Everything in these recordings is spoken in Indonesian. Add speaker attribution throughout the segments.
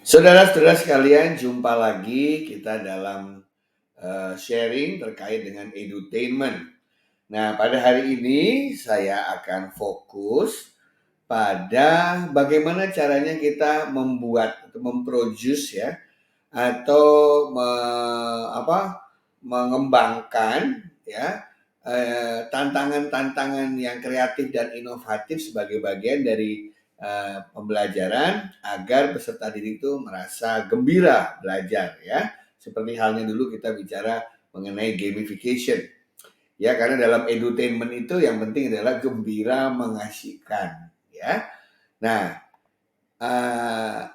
Speaker 1: Saudara-saudara sekalian, jumpa lagi kita dalam sharing terkait dengan edutainment. Nah, pada hari ini saya akan fokus pada bagaimana caranya kita membuat atau memproduce ya, atau mengembangkan ya tantangan-tantangan yang kreatif dan inovatif sebagai bagian dari pembelajaran agar peserta didik itu merasa gembira belajar ya. Seperti halnya dulu kita bicara mengenai gamification. Ya, karena dalam edutainment itu yang penting adalah gembira mengasihkan ya. Nah,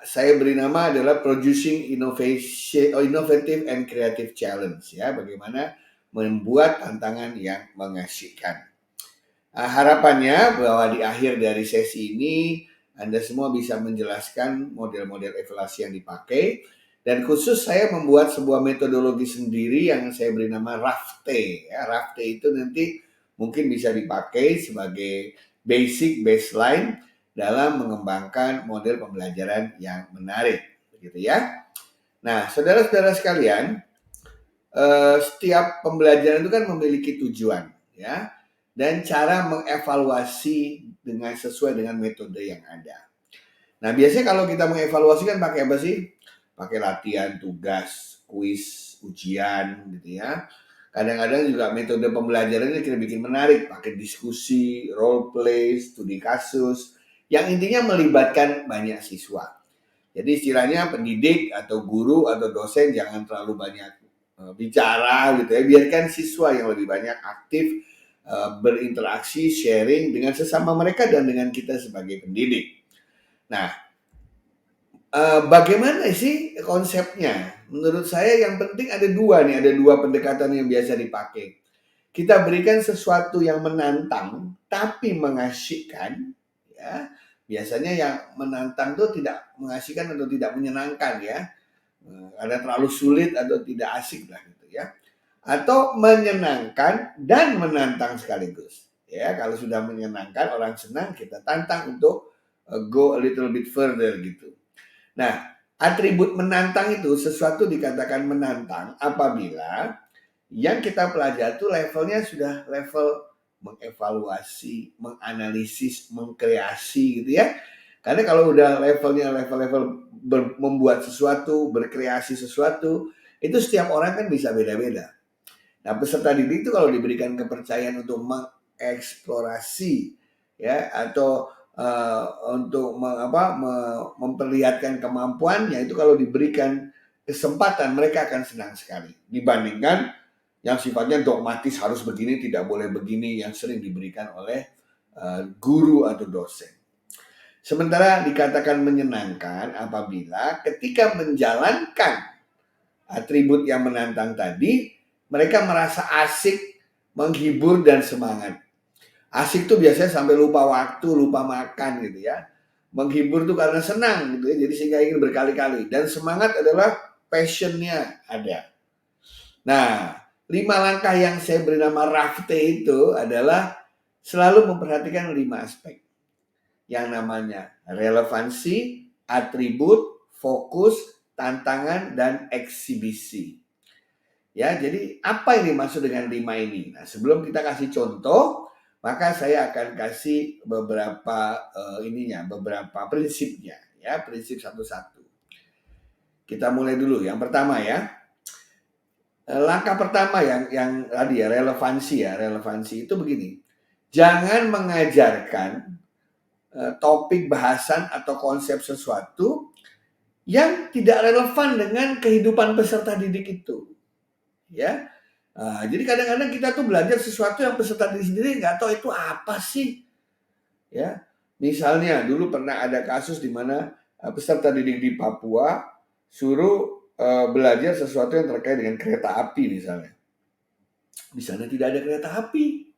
Speaker 1: saya beri nama adalah Producing Innovative and Creative Challenge ya, bagaimana membuat tantangan yang mengasihkan. Harapannya bahwa di akhir dari sesi ini Anda semua bisa menjelaskan model-model evaluasi yang dipakai, dan khusus saya membuat sebuah metodologi sendiri yang saya beri nama RAFTE ya. RAFTE itu nanti mungkin bisa dipakai sebagai baseline dalam mengembangkan model pembelajaran yang menarik, begitu ya. Nah, saudara-saudara sekalian, setiap pembelajaran itu kan memiliki tujuan ya, dan cara mengevaluasi sesuai dengan metode yang ada. Nah, biasanya kalau kita mengevaluasi kan pakai apa sih? Pakai latihan, tugas, kuis, ujian gitu ya. Kadang-kadang juga metode pembelajarannya kita bikin menarik, pakai diskusi, role play, studi kasus, yang intinya melibatkan banyak siswa. Jadi istilahnya pendidik atau guru atau dosen jangan terlalu banyak bicara gitu ya, biarkan siswa yang lebih banyak aktif berinteraksi, sharing dengan sesama mereka dan dengan kita sebagai pendidik. Nah, bagaimana sih konsepnya? Menurut saya yang penting ada dua pendekatan yang biasa dipakai. Kita berikan sesuatu yang menantang tapi mengasihkan ya. Biasanya yang menantang itu tidak mengasihkan atau tidak menyenangkan ya. Ada terlalu sulit atau tidak asik lah gitu ya. Atau menyenangkan dan menantang sekaligus. Ya, kalau sudah menyenangkan orang senang, kita tantang untuk go a little bit further gitu. Nah, atribut menantang itu sesuatu dikatakan menantang apabila yang kita pelajari itu levelnya sudah level mengevaluasi, menganalisis, mengkreasi gitu ya. Karena kalau udah levelnya level-level membuat sesuatu, berkreasi sesuatu, itu setiap orang kan bisa beda-beda. Nah, peserta didik itu kalau diberikan kepercayaan untuk mengeksplorasi ya, atau untuk memperlihatkan kemampuannya, itu kalau diberikan kesempatan mereka akan senang sekali dibandingkan yang sifatnya dogmatis harus begini, tidak boleh begini, yang sering diberikan oleh guru atau dosen. Sementara dikatakan menyenangkan apabila ketika menjalankan atribut yang menantang tadi, mereka merasa asik, menghibur, dan semangat. Asik tuh biasanya sampai lupa waktu, lupa makan gitu ya. Menghibur tuh karena senang gitu ya, jadi sehingga ingin berkali-kali. Dan semangat adalah passionnya ada. Nah, 5 langkah yang saya beri nama RAFTE itu adalah selalu memperhatikan 5 aspek. Yang namanya relevansi, atribut, fokus, tantangan, dan eksibisi. Ya, jadi apa yang dimaksud dengan 5 ini? Nah, sebelum kita kasih contoh, maka saya akan kasih beberapa beberapa prinsipnya ya, prinsip satu-satu. Kita mulai dulu. Yang pertama ya. Langkah pertama yang tadi ya, relevansi itu begini. Jangan mengajarkan topik bahasan atau konsep sesuatu yang tidak relevan dengan kehidupan peserta didik itu. Ya. Jadi kadang-kadang kita tuh belajar sesuatu yang peserta didik sendiri nggak tahu itu apa sih. Ya. Misalnya dulu pernah ada kasus di mana peserta didik di Papua suruh belajar sesuatu yang terkait dengan kereta api misalnya. Di sana tidak ada kereta api.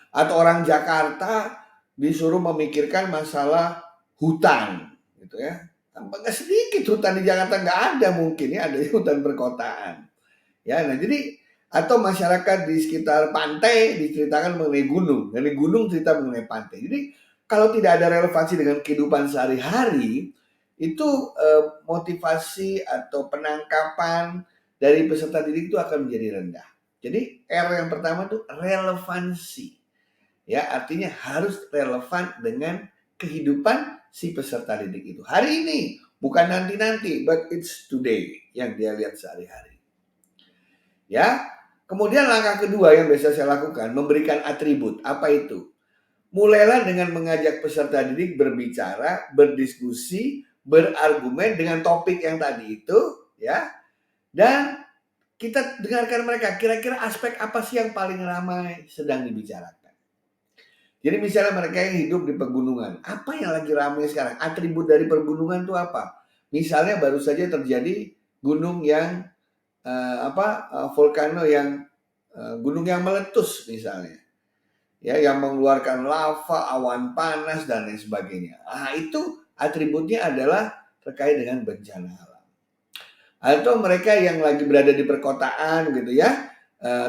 Speaker 1: Atau orang Jakarta disuruh memikirkan masalah hutan gitu ya. Nggak sedikit hutan di Jakarta, nggak ada mungkin ya, ada hutan perkotaan. Ya, nah jadi atau masyarakat di sekitar pantai diceritakan mengenai gunung, dari gunung cerita mengenai pantai. Jadi kalau tidak ada relevansi dengan kehidupan sehari-hari, itu motivasi atau penangkapan dari peserta didik itu akan menjadi rendah. Jadi R yang pertama tuh relevansi. Ya, artinya harus relevan dengan kehidupan si peserta didik itu. Hari ini, bukan nanti-nanti, but it's today yang dia lihat sehari-hari. Ya. Kemudian langkah kedua yang biasa saya lakukan, memberikan atribut. Apa itu? Mulailah dengan mengajak peserta didik berbicara, berdiskusi, berargumen dengan topik yang tadi itu, ya. Dan kita dengarkan mereka, kira-kira aspek apa sih yang paling ramai sedang dibicarakan. Jadi misalnya mereka yang hidup di pegunungan, apa yang lagi ramai sekarang? Atribut dari pegunungan itu apa? Misalnya baru saja terjadi gunung yang volcano yang gunung yang meletus misalnya, ya, yang mengeluarkan lava, awan panas dan lain sebagainya. Itu atributnya adalah terkait dengan bencana alam. Atau mereka yang lagi berada di perkotaan gitu ya,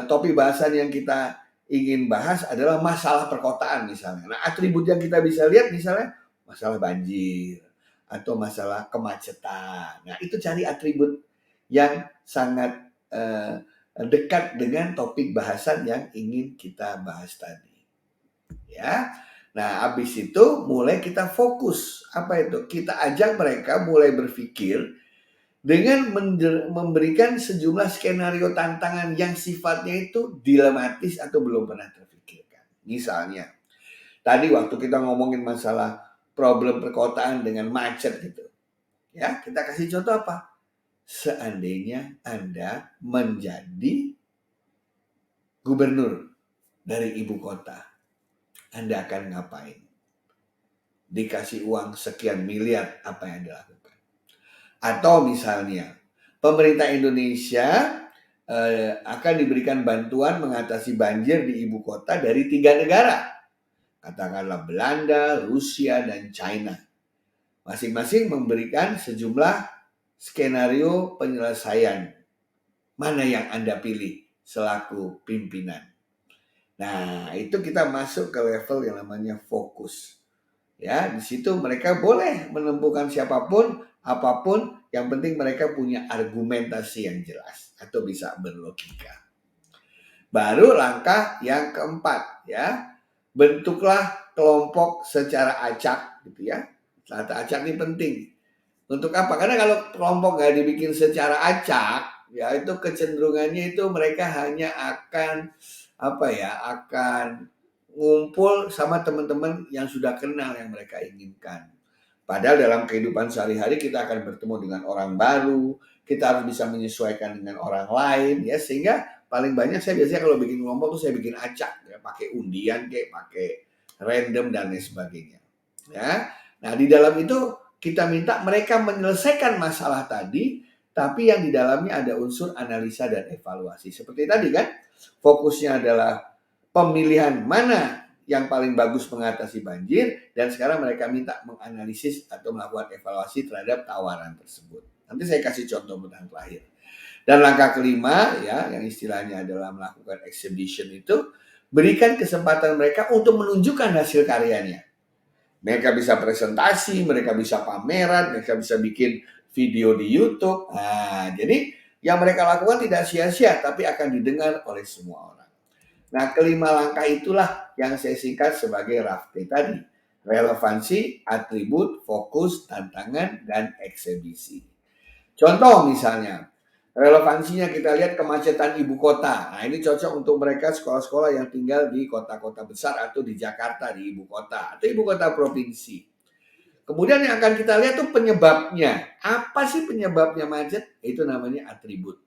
Speaker 1: topik bahasan yang kita ingin bahas adalah masalah perkotaan misalnya. Nah, atribut yang kita bisa lihat misalnya masalah banjir atau masalah kemacetan. Nah, itu cari atribut yang sangat dekat dengan topik bahasan yang ingin kita bahas tadi. Ya. Nah, habis itu mulai kita fokus. Apa itu? Kita ajak mereka mulai berpikir dengan memberikan sejumlah skenario tantangan yang sifatnya itu dilematis atau belum pernah terpikirkan. Misalnya, tadi waktu kita ngomongin masalah problem perkotaan dengan macet gitu. Ya, kita kasih contoh apa? Seandainya Anda menjadi gubernur dari ibu kota, Anda akan ngapain? Dikasih uang sekian miliar, apa yang Anda lakukan? Atau misalnya, pemerintah Indonesia akan diberikan bantuan mengatasi banjir di ibu kota dari 3 negara. Katakanlah Belanda, Rusia, dan China. Masing-masing memberikan sejumlah skenario penyelesaian. Mana yang Anda pilih selaku pimpinan? Nah, itu kita masuk ke level yang namanya fokus. Ya, di situ mereka boleh menemukan siapapun, apapun, yang penting mereka punya argumentasi yang jelas atau bisa berlogika. Baru langkah yang keempat, ya. Bentuklah kelompok secara acak gitu ya. Kata acak ini penting. Untuk apa? Karena kalau kelompok nggak dibikin secara acak, ya itu kecenderungannya itu mereka hanya akan akan ngumpul sama teman-teman yang sudah kenal yang mereka inginkan. Padahal dalam kehidupan sehari-hari kita akan bertemu dengan orang baru, kita harus bisa menyesuaikan dengan orang lain, ya, sehingga paling banyak saya biasanya kalau bikin kelompok tuh saya bikin acak, ya, pakai undian, kayak pakai random dan lain sebagainya. Ya, nah di dalam itu kita minta mereka menyelesaikan masalah tadi, tapi yang di dalamnya ada unsur analisa dan evaluasi. Seperti tadi kan, fokusnya adalah pemilihan mana yang paling bagus mengatasi banjir, dan sekarang mereka minta menganalisis atau melakukan evaluasi terhadap tawaran tersebut. Nanti saya kasih contoh yang terakhir. Dan langkah kelima, ya, yang istilahnya adalah melakukan exhibition itu, berikan kesempatan mereka untuk menunjukkan hasil karyanya. Mereka bisa presentasi, mereka bisa pameran, mereka bisa bikin video di YouTube. Nah, jadi yang mereka lakukan tidak sia-sia, tapi akan didengar oleh semua orang. Nah, kelima langkah itulah yang saya singkat sebagai RAFT tadi. Relevansi, atribut, fokus, tantangan, dan eksebisi. Contoh misalnya, relevansinya kita lihat kemacetan ibu kota. Nah, ini cocok untuk mereka sekolah-sekolah yang tinggal di kota-kota besar atau di Jakarta, di ibu kota, atau ibu kota provinsi. Kemudian yang akan kita lihat tuh penyebabnya. Apa sih penyebabnya macet? Itu namanya atribut.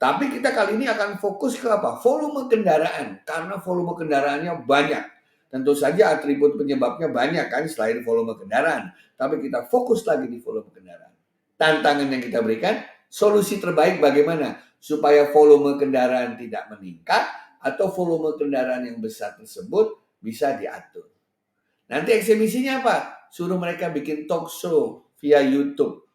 Speaker 1: Tapi kita kali ini akan fokus ke apa? Volume kendaraan. Karena volume kendaraannya banyak. Tentu saja atribut penyebabnya banyak kan selain volume kendaraan. Tapi kita fokus lagi di volume kendaraan. Tantangan yang kita berikan, solusi terbaik bagaimana? Supaya volume kendaraan tidak meningkat atau volume kendaraan yang besar tersebut bisa diatur. Nanti eksibisinya apa? Suruh mereka bikin talk show via YouTube.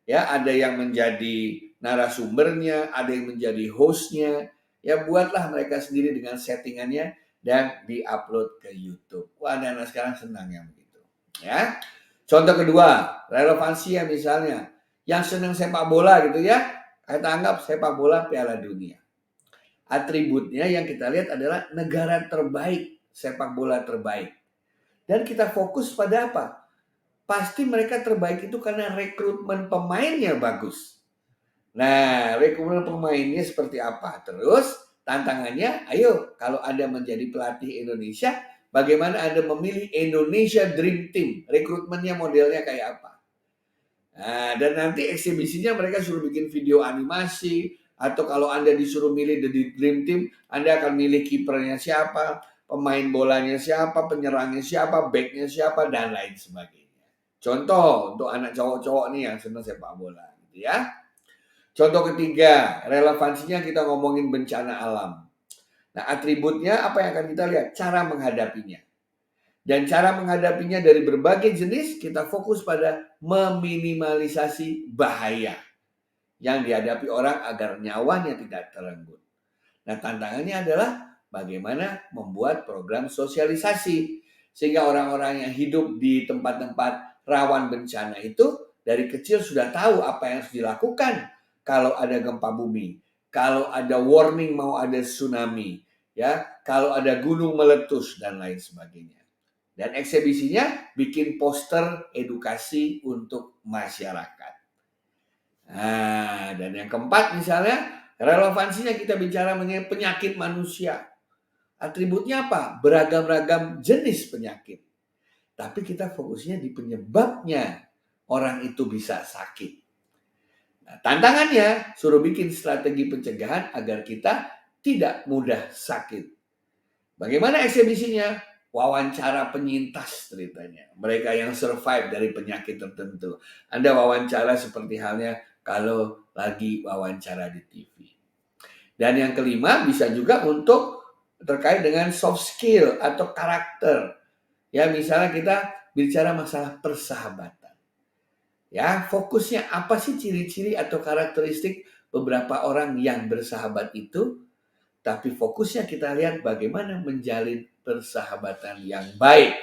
Speaker 1: Ya, ada yang menjadi narasumbernya, ada yang menjadi hostnya. Ya, buatlah mereka sendiri dengan settingannya dan diupload ke YouTube. Wah, anak-anak sekarang senang yang begitu. Ya. Contoh kedua, apa? Relevansinya misalnya. Yang senang sepak bola gitu ya, kita anggap sepak bola Piala Dunia. Atributnya yang kita lihat adalah negara terbaik, sepak bola terbaik. Dan kita fokus pada apa? Pasti mereka terbaik itu karena rekrutmen pemainnya bagus. Nah, rekrutmen pemainnya seperti apa? Terus tantangannya, ayo kalau Anda menjadi pelatih Indonesia, bagaimana Anda memilih Indonesia Dream Team? Rekrutmennya modelnya kayak apa? Nah, dan nanti eksibisinya mereka suruh bikin video animasi, atau kalau Anda disuruh milih The Dream Team, Anda akan milih kipernya siapa, pemain bolanya siapa, penyerangnya siapa, backnya siapa, dan lain sebagainya. Contoh untuk anak cowok-cowok nih yang senang sepak bola, gitu ya. Contoh ketiga, relevansinya kita ngomongin bencana alam. Nah, atributnya apa yang akan kita lihat? Cara menghadapinya. Dan cara menghadapinya dari berbagai jenis, kita fokus pada meminimalisasi bahaya yang dihadapi orang agar nyawanya tidak terenggut. Nah, tantangannya adalah bagaimana membuat program sosialisasi sehingga orang-orang yang hidup di tempat-tempat rawan bencana itu dari kecil sudah tahu apa yang harus dilakukan kalau ada gempa bumi, kalau ada warning mau ada tsunami, ya, kalau ada gunung meletus dan lain sebagainya. Dan eksibisinya bikin poster edukasi untuk masyarakat. Nah, dan yang keempat misalnya relevansinya kita bicara mengenai penyakit manusia. Atributnya apa? Beragam-ragam jenis penyakit. Tapi kita fokusnya di penyebabnya orang itu bisa sakit. Nah, tantangannya suruh bikin strategi pencegahan agar kita tidak mudah sakit. Bagaimana eksibisinya? Wawancara penyintas ceritanya. Mereka yang survive dari penyakit tertentu. Anda wawancara seperti halnya kalau lagi wawancara di TV. Dan yang kelima bisa juga untuk terkait dengan soft skill atau karakter. Ya, misalnya kita bicara masalah persahabatan. Ya, fokusnya apa sih ciri-ciri atau karakteristik beberapa orang yang bersahabat itu? Tapi fokusnya kita lihat bagaimana menjalin persahabatan yang baik.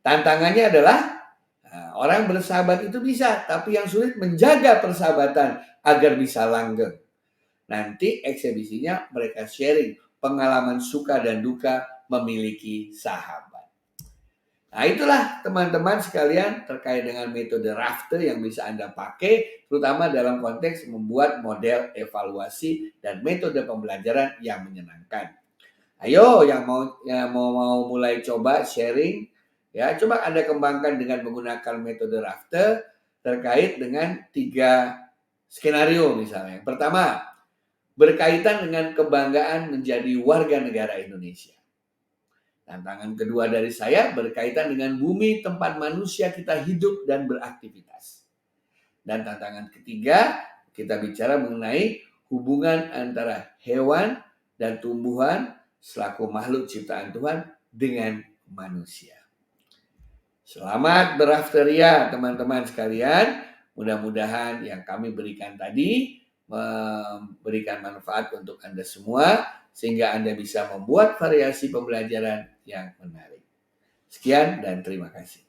Speaker 1: Tantangannya adalah orang bersahabat itu bisa, tapi yang sulit menjaga persahabatan agar bisa langgeng. Nanti eksibisinya mereka sharing pengalaman suka dan duka memiliki sahabat. Nah, itulah teman-teman sekalian terkait dengan metode Rafter yang bisa Anda pakai, terutama dalam konteks membuat model evaluasi dan metode pembelajaran yang menyenangkan. Ayo yang mau mulai coba sharing, ya coba Anda kembangkan dengan menggunakan metode Rafter terkait dengan 3 skenario misalnya. Yang pertama, berkaitan dengan kebanggaan menjadi warga negara Indonesia. Tantangan kedua dari saya berkaitan dengan bumi tempat manusia kita hidup dan beraktivitas. Dan tantangan ketiga, kita bicara mengenai hubungan antara hewan dan tumbuhan selaku makhluk ciptaan Tuhan dengan manusia. Selamat berafteria teman-teman sekalian. Mudah-mudahan yang kami berikan tadi memberikan manfaat untuk Anda semua sehingga Anda bisa membuat variasi pembelajaran yang menarik. Sekian dan terima kasih.